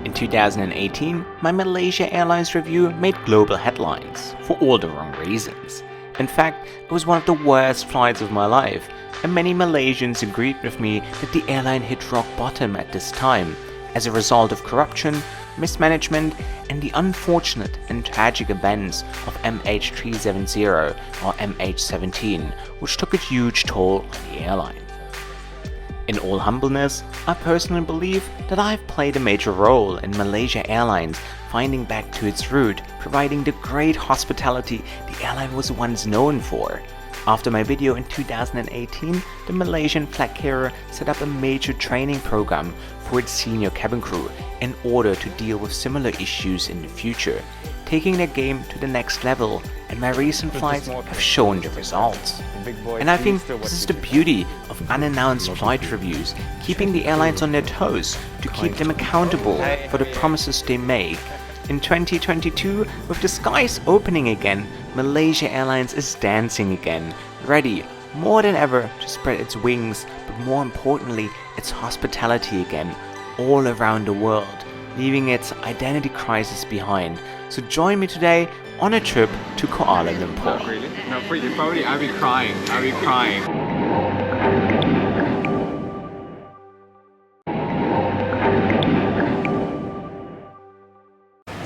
In 2018, my Malaysia Airlines review made global headlines, for all the wrong reasons. In fact, it was one of the worst flights of my life, and many Malaysians agreed with me that the airline hit rock bottom at this time, as a result of corruption, mismanagement, and the unfortunate and tragic events of MH370 or MH17, which took a huge toll on the airline. In all humbleness, I personally believe that I've played a major role in Malaysia Airlines finding back to its root, providing the great hospitality the airline was once known for. After my video in 2018, the Malaysian flag carrier set up a major training program for its senior cabin crew in order to deal with similar issues in the future, taking their game to the next level, and my recent flights have shown the results. And I think this is the beauty of unannounced flight reviews, keeping the airlines on their toes to keep them accountable for the promises they make. In 2022, with the skies opening again, Malaysia Airlines is dancing again, ready more than ever to spread its wings, but more importantly, its hospitality again, all around the world, leaving its identity crisis behind. So join me today on a trip to Kuala Lumpur. Not really. No, probably I'll be crying.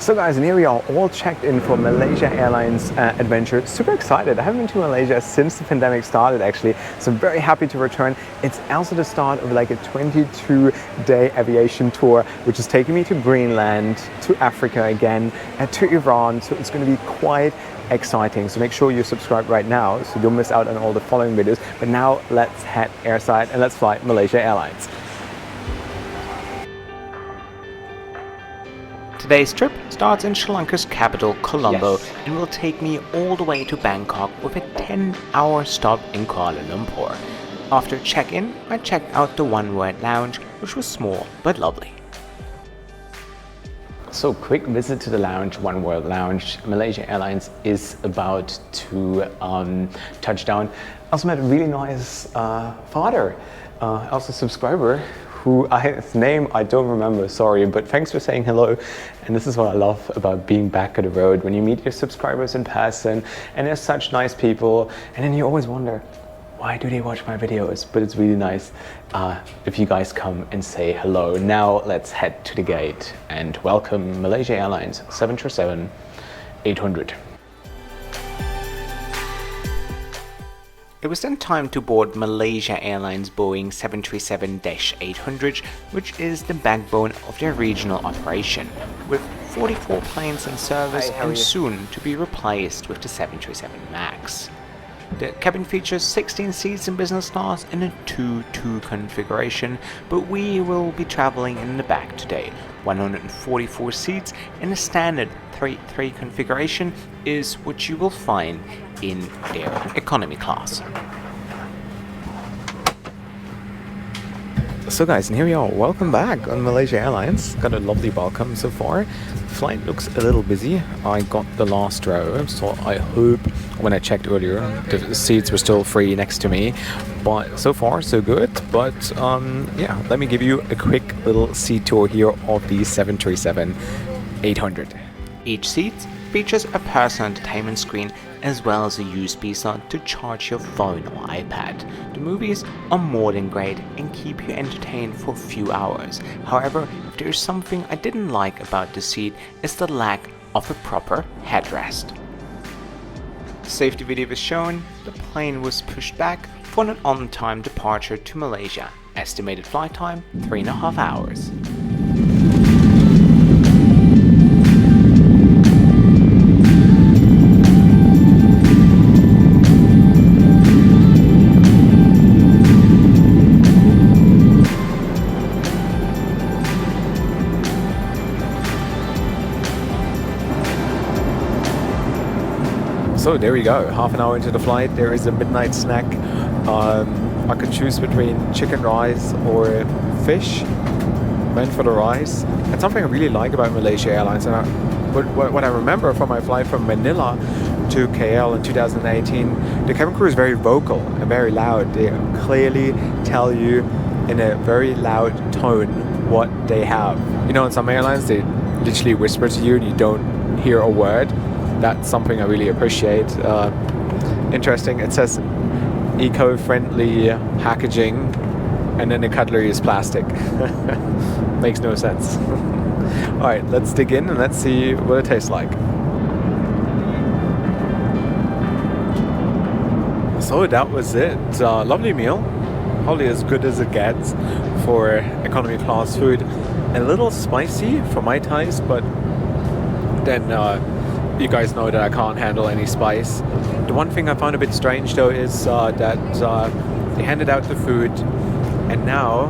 So guys, and here we are all checked in for Malaysia Airlines adventure. Super excited. I haven't been to Malaysia since the pandemic started actually, so I'm very happy to return. It's also the start of like a 22-day aviation tour, which is taking me to Greenland, to Africa again, and to Iran, so it's going to be quite exciting. So make sure you subscribe right now so you'll miss out on all the following videos. But now let's head airside and let's fly Malaysia Airlines. Today's trip starts in Sri Lanka's capital, Colombo, and will take me all the way to Bangkok with a 10-hour stop in Kuala Lumpur. After check-in, I checked out the One World Lounge, which was small but lovely. So quick visit to the lounge, One World Lounge. Malaysia Airlines is about to touch down. I also met a really nice father, also subscriber, his name I don't remember, sorry, but thanks for saying hello. And this is what I love about being back at the road, when you meet your subscribers in person and they're such nice people, and then you always wonder, why do they watch my videos? But it's really nice if you guys come and say hello. Now let's head to the gate and welcome Malaysia Airlines 737-800. It was then time to board Malaysia Airlines Boeing 737-800, which is the backbone of their regional operation, with 44 planes in service and soon to be replaced with the 737 MAX. The cabin features 16 seats in business class in a 2-2 configuration, but we will be traveling in the back today. 144 seats in a standard 3-3 configuration is what you will find in their economy class. So guys, and here we are, welcome back on Malaysia Airlines. Got a lovely welcome so far. Flight looks a little busy. I got the last row, so I hope, when I checked earlier, the seats were still free next to me. But so far so good. But yeah, let me give you a quick little seat tour here of the 737-800. Each seat features a personal entertainment screen as well as a USB slot to charge your phone or iPad. The movies are more than great and keep you entertained for a few hours. However, if there is something I didn't like about the seat, it's the lack of a proper headrest. Safety video was shown, the plane was pushed back for an on-time departure to Malaysia. Estimated flight time, 3.5 hours. So there we go, half an hour into the flight, there is a midnight snack. I could choose between chicken rice or fish. Went for the rice. And something I really like about Malaysia Airlines, and what I remember from my flight from Manila to Cahill in 2018, the cabin crew is very vocal and very loud. They clearly tell you in a very loud tone what they have. You know, in some airlines they literally whisper to you and you don't hear a word. That's something I really appreciate. Interesting. It says eco-friendly packaging, and then the cutlery is plastic. Makes no sense. All right, let's dig in and let's see what it tastes like. So that was it. Lovely meal. Probably as good as it gets for economy class food. A little spicy for my taste, but then you guys know that I can't handle any spice. The one thing I found a bit strange though is that they handed out the food, and now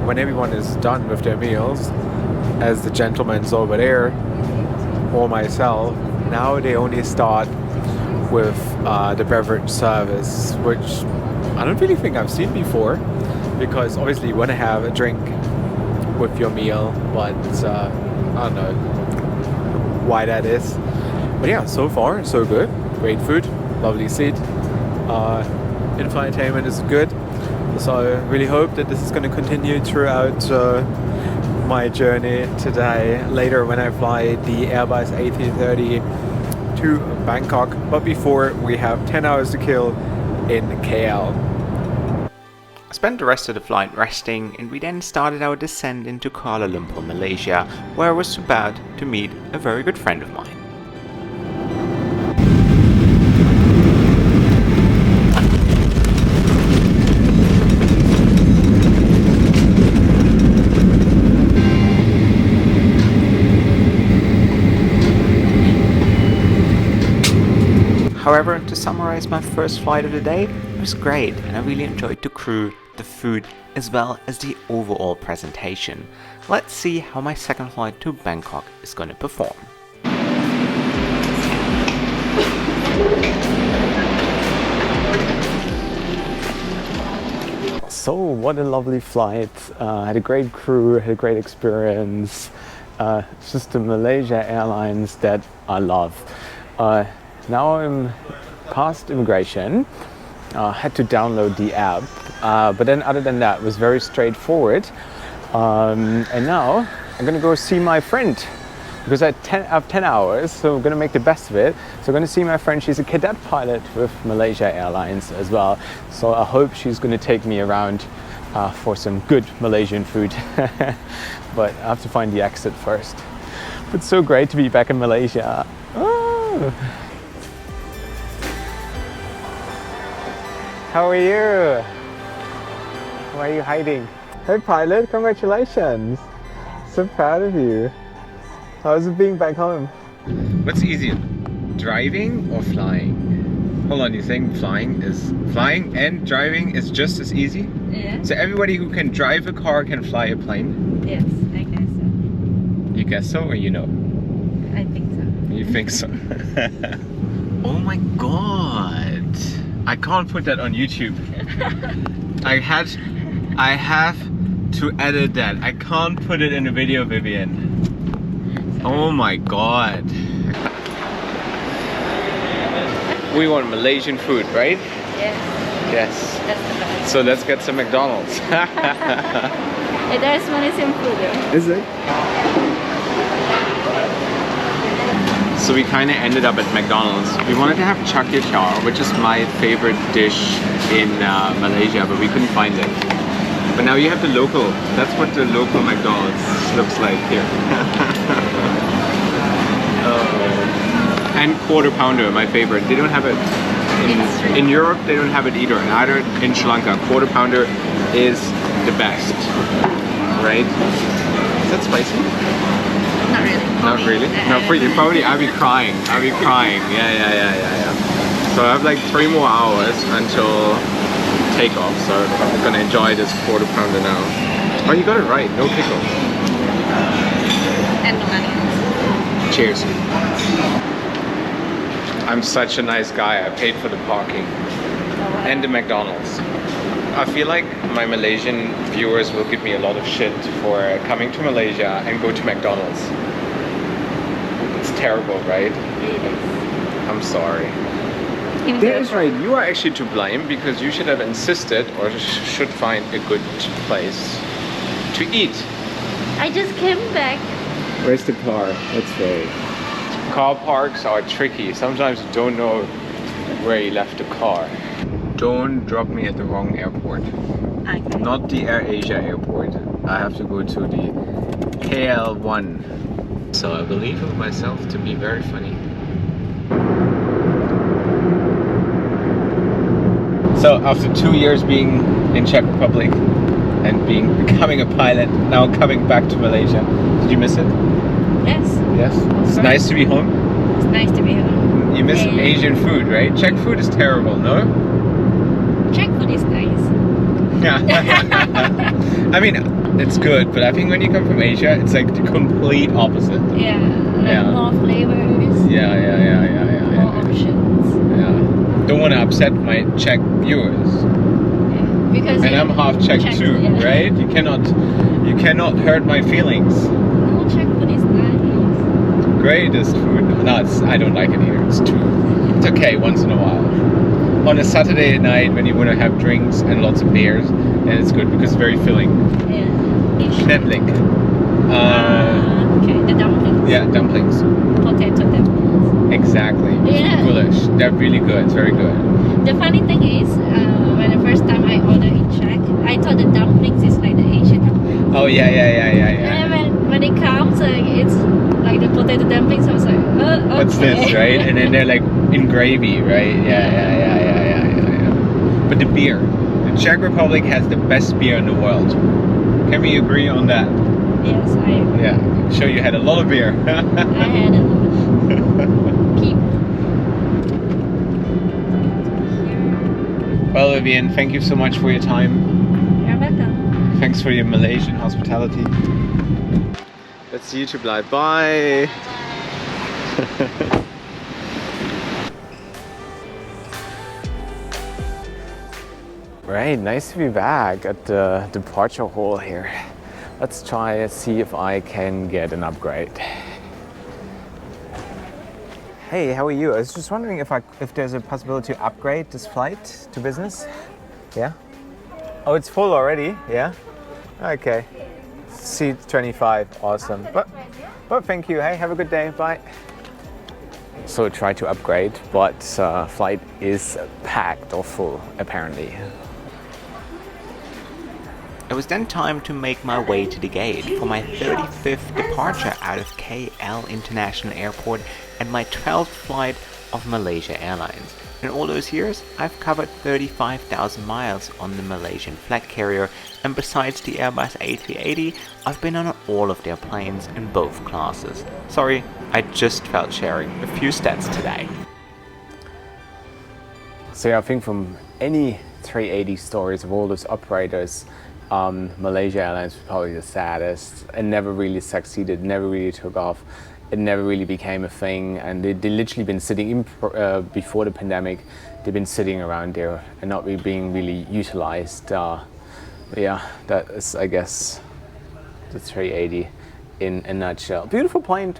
when everyone is done with their meals, as the gentleman's over there or myself, now they only start with the beverage service, which I don't really think I've seen before, because obviously you want to have a drink with your meal, but I don't know why that is. But yeah, so far so good. Great food, lovely seat, infotainment is good. So I really hope that this is going to continue throughout my journey today. Later when I fly the Airbus A330 to Bangkok, but before we have 10 hours to kill in Cahill. I spent the rest of the flight resting, and we then started our descent into Kuala Lumpur, Malaysia, where I was about to meet a very good friend of mine. However, to summarize my first flight of the day, it was great and I really enjoyed the crew, the food, as well as the overall presentation. Let's see how my second flight to Bangkok is going to perform. So what a lovely flight. Had a great crew, had a great experience. It's just the Malaysia Airlines that I love. Now I'm past immigration. Had to download the app, but then other than that, it was very straightforward. And now I'm gonna go see my friend, because I have 10 hours, so I'm gonna make the best of it. So I'm gonna see my friend. She's a cadet pilot with Malaysia Airlines as well. So I hope she's gonna take me around for some good Malaysian food. But I have to find the exit first. But so great to be back in Malaysia. Oh. How are you? Why are you hiding? Hey pilot, congratulations. So proud of you. How's it being back home? What's easier, driving or flying? Hold on, you think flying and driving is just as easy? Yeah. So everybody who can drive a car can fly a plane? Yes, I guess so. You guess so, or you know? I think so. You think so? Oh my god! I can't put that on YouTube. I have to edit that. I can't put it in a video, Vivian. Oh my god. We want Malaysian food, right? Yes, Yes. that's the best. So let's get some McDonald's. There's Malaysian food there. Is it? So we kind of ended up at McDonald's. We wanted to have char, which is my favorite dish in Malaysia, but we couldn't find it. But now you have the local. That's what the local McDonald's looks like here. And quarter pounder, my favorite. They don't have it in Europe. They don't have it either. And either in Sri Lanka, quarter pounder is the best, right? Is that spicy? Not really. Not really? No, for you, probably I'll be crying. I'll be crying. Yeah. So I have like 3 more hours until takeoff. So I'm gonna enjoy this quarter pounder now. Oh, you got it right. No pickles. And no onions. Cheers. I'm such a nice guy. I paid for the parking and the McDonald's. I feel like my Malaysian viewers will give me a lot of shit for coming to Malaysia and go to McDonald's. It's terrible, right? It is. I'm sorry. himself. That is right. You are actually to blame because you should have insisted or should find a good place to eat. I just came back. Where's the car? Let's wait. Car parks are tricky. Sometimes you don't know where you left the car. Don't drop me at the wrong airport. Okay. Not the AirAsia airport. I have to go to the KL1. So I believe of myself to be very funny. So after 2 years being in Czech Republic and becoming a pilot, now coming back to Malaysia, did you miss it? Yes, Yes. It's nice to be home. it's nice to be home. You miss Yeah. Asian food, right? Czech food is terrible, no? Czech food is nice. I mean, it's good, but I think when you come from Asia, it's like the complete opposite. Yeah, like Yeah. more flavors, more options. Yeah. Don't want to upset my Czech viewers. Because And I'm half Czech too, yeah. right? You cannot hurt my feelings. No, Czech food is nice. Greatest food. No, I don't like it here. It's okay once in a while. On a Saturday night when you want to have drinks and lots of beers, then it's good because it's very filling. Yeah. Knedlik. Okay, the dumplings. Yeah, dumplings. Potato dumplings. Exactly. Yeah. Goulash. They're really good. It's very good. The funny thing is, when the first time I ordered in Czech, I thought the dumplings is like the Asian dumplings. Oh yeah. And when it comes, it's like the potato dumplings. I was like, okay. What's this, right? And then they're like in gravy, right? Yeah. But the beer. The Czech Republic has the best beer in the world. Can we agree on that? Yes, I agree. Yeah. So you had a lot of beer. I had a keep. Well, Vivian, thank you so much for your time. You're welcome. Thanks for your Malaysian hospitality. Let's see you to bye. Right, nice to be back at the departure hall here. Let's try and see if I can get an upgrade. Hey, how are you? I was just wondering if there's a possibility to upgrade this flight to business. Yeah? Oh, it's full already? Yeah? Okay. Seat 25, awesome. But thank you. Hey, have a good day. Bye. So try to upgrade, but flight is packed or full apparently. It was then time to make my way to the gate for my 35th departure out of KL International Airport and my 12th flight of Malaysia Airlines. In all those years, I've covered 35,000 miles on the Malaysian flag carrier, and besides the Airbus A380, I've been on all of their planes in both classes. Sorry, I just felt sharing a few stats today. So yeah, I think from any 380 stories of all those operators, Malaysia Airlines was probably the saddest. It never really succeeded, never really took off. It never really became a thing, and they literally been sitting before the pandemic. They've been sitting around there and not really being really utilized. But yeah, that is, I guess, the 380 in a nutshell. Beautiful plane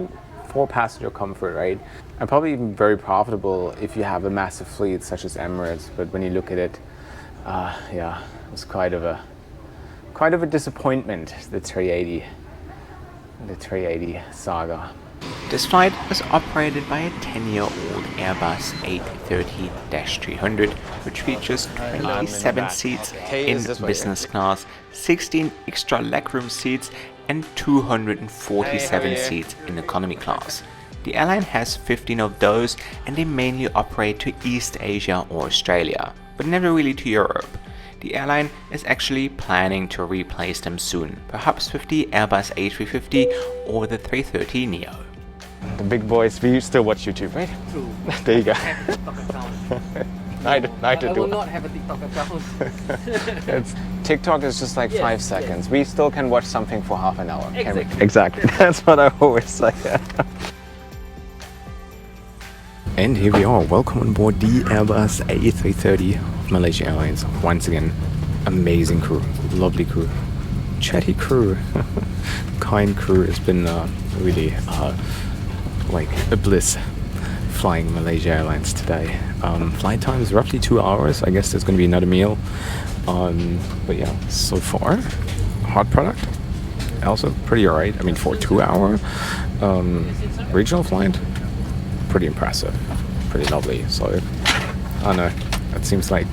for passenger comfort, right? And probably even very profitable if you have a massive fleet such as Emirates. But when you look at it, yeah, it was quite of a disappointment. The 380 saga. This flight was operated by a 10-year-old Airbus A330-300, which features 27 seats in business class, 16 extra legroom seats, and 247 seats in economy class. The airline has 15 of those, and they mainly operate to East Asia or Australia, but never really to Europe. The airline is actually planning to replace them soon, perhaps with the Airbus A350 or the 330neo. The big boys, we still watch YouTube, right? True. There you go. I have a TikTok account. Neither I do will not have a TikTok account. TikTok is just like Yes, 5 yes. seconds. We still can watch something for half an hour. Can we? Exactly. Exactly. That's what I always say. And here we are. Welcome on board the Airbus A330 of Malaysia Airlines. Once again, amazing crew, lovely crew, chatty crew, kind crew. It's been really like a bliss flying Malaysia Airlines today. Flight time is roughly 2 hours. I guess there's going to be another meal. But yeah, so far, hot product. Also pretty alright. I mean, for a 2-hour regional flight, pretty impressive, pretty lovely. So I don't know. It seems like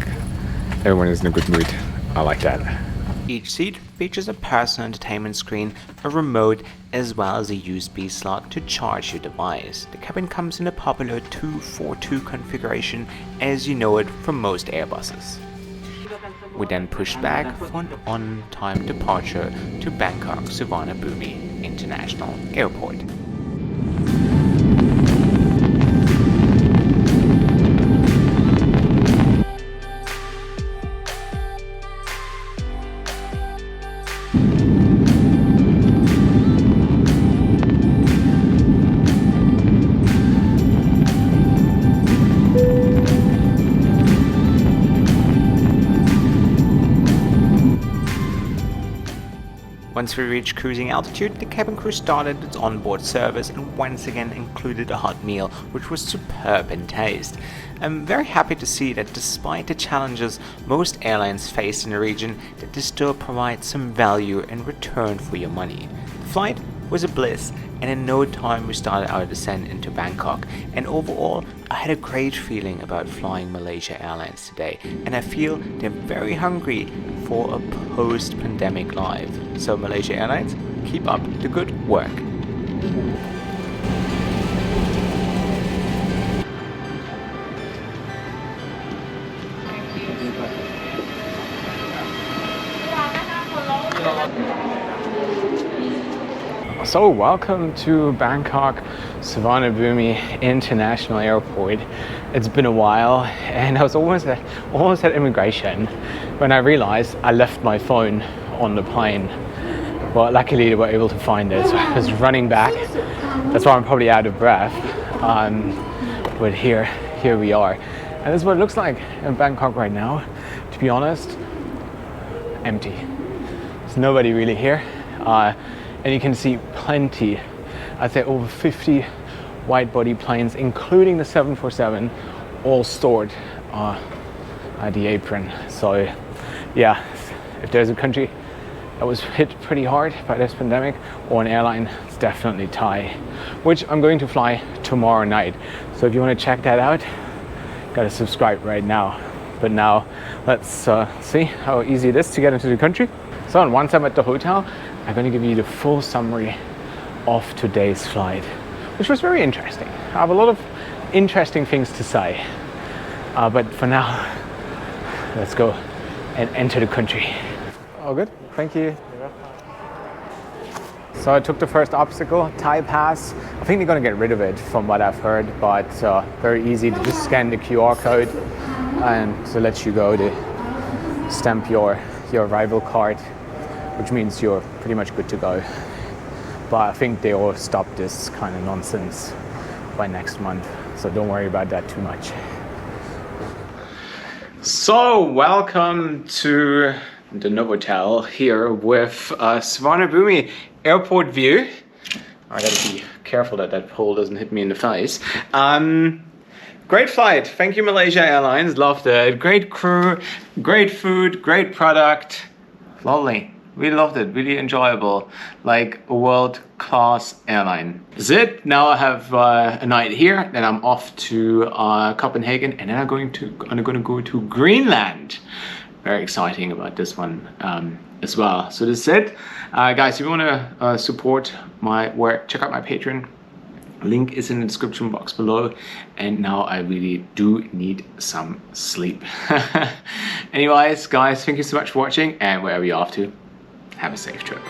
everyone is in a good mood. I like that. Each seat features a personal entertainment screen, a remote, as well as a USB slot to charge your device. The cabin comes in a popular 242 configuration, as you know it from most Airbuses. We then pushed back for an on-time departure to Bangkok Suvarnabhumi International Airport. Once we reached cruising altitude, the cabin crew started its onboard service and once again included a hot meal, which was superb in taste. I'm very happy to see that despite the challenges most airlines face in the region, that they still provide some value in return for your money. The flight was a bliss, and in no time we started our descent into Bangkok, and overall I had a great feeling about flying Malaysia Airlines today, and I feel they're very hungry for a post-pandemic life. So Malaysia Airlines, keep up the good work. So welcome to Bangkok Suvarnabhumi International Airport. It's been a while and I was almost at immigration when I realized I left my phone on the plane. Well, luckily they were able to find it, so I was running back. That's why I'm probably out of breath. But here we are. And this is what it looks like in Bangkok right now. To be honest, empty. There's nobody really here. And you can see plenty, I'd say over 50 wide-body planes, including the 747, all stored at the apron. So yeah, if there's a country that was hit pretty hard by this pandemic, or an airline, it's definitely Thai, which I'm going to fly tomorrow night. So if you want to check that out, gotta subscribe right now. But now let's see how easy it is to get into the country. So once I'm at the hotel, I'm going to give you the full summary of today's flight, which was very interesting. I have a lot of interesting things to say, but for now, let's go and enter the country. All good, thank you. So I took the first obstacle, Thai pass. I think they're going to get rid of it from what I've heard, but very easy to just scan the QR code and to let you go to stamp your arrival card, which means you're pretty much good to go. But I think they all stop this kind of nonsense by next month, so don't worry about that too much. So welcome to the Novotel here with Suvarnabhumi Airport view. I gotta be careful that that pole doesn't hit me in the face. Great flight, thank you Malaysia Airlines, loved it. Great crew, great food, great product, lovely. We loved it, really enjoyable, like a world-class airline. That's it. Now I have a night here, then I'm off to Copenhagen, and then I'm going to go to Greenland. Very exciting about this one as well. So this is it. Guys, if you want to support my work, check out my Patreon. Link is in the description box below. And now I really do need some sleep. Anyways, guys, thank you so much for watching, and wherever you're off to, have a safe trip.